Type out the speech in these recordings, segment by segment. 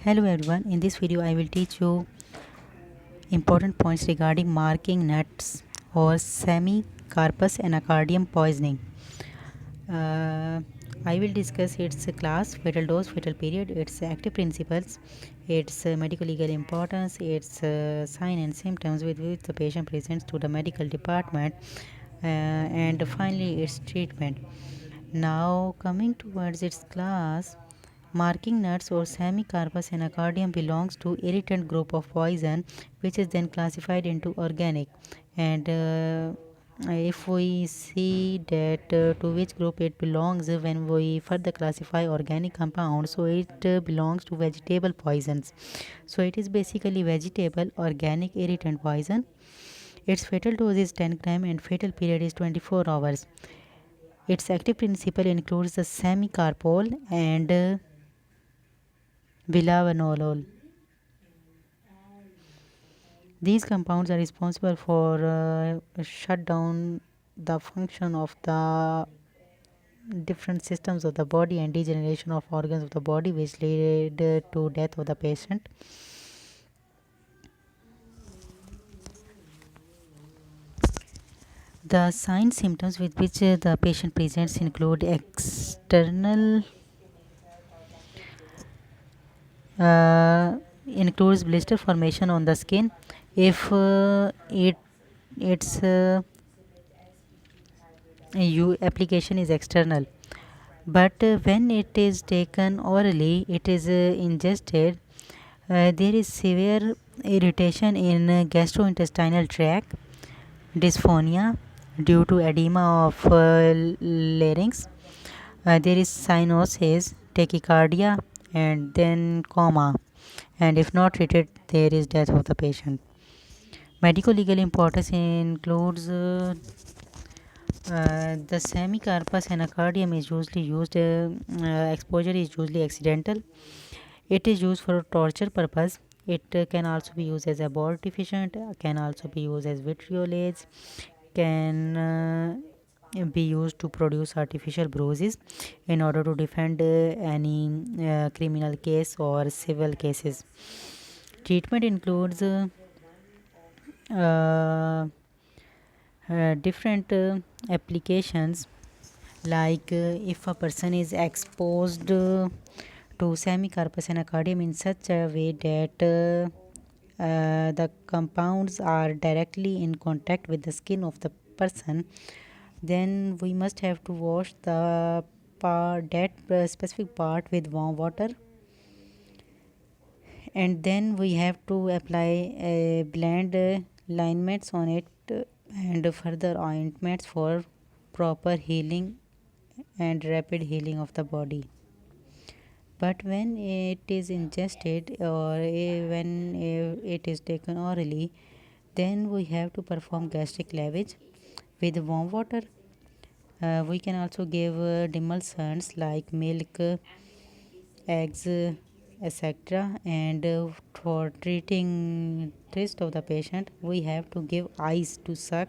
Hello everyone, in this video I will teach you important points regarding marking nuts or semi-carpus anacardium poisoning. Uh, I will discuss its class, fatal dose, fatal period, its active principles, its medico-legal importance, its sign and symptoms with which the patient presents to the medical department, and finally its treatment. Now coming towards its class, marking nuts or semi-carpus anacardium belongs to irritant group of poison, which is then classified into organic. And if we see that to which group it belongs when we further classify organic compounds, so it belongs to vegetable poisons. So it is basically vegetable organic irritant poison. Its fatal dose is 10 gram and fatal period is 24 hours. Its active principle includes the semicarpol and bilavanol. These compounds are responsible for shut down the function of the different systems of the body and degeneration of organs of the body, which lead to death of the patient. The signs symptoms with which the patient presents include external includes blister formation on the skin if its application is external, but when it is taken orally, it is ingested, there is severe irritation in gastrointestinal tract, dysphonia due to edema of larynx, there is cyanosis, tachycardia, and then coma, and if not treated, there is death of the patient. Medical legal importance includes the semicarpus anacardium is usually used, exposure is usually accidental. It is used for torture purpose. It can also be used as abortifacient, can also be used as vitriolase, can be used to produce artificial bruises in order to defend any criminal case or civil cases. Treatment includes uh, different applications, like if a person is exposed to semicarpus anacardium in such a way that the compounds are directly in contact with the skin of the person, then we must have to wash the part, that specific part, with warm water, and then we have to apply blend liniments on it, and further ointments for proper healing and rapid healing of the body. But when it is ingested or when it is taken orally, then we have to perform gastric lavage with warm water. We can also give demulcents like milk, eggs, etc. And for treating thirst of the patient, we have to give ice to suck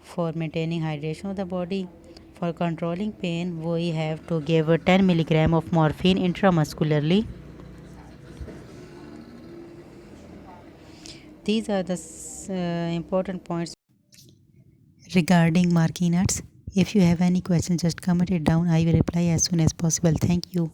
for maintaining hydration of the body. For controlling pain, we have to give 10 milligram of morphine intramuscularly. These are the important points regarding marking nuts. If you have any question, just comment it down. I will reply as soon as possible. Thank you.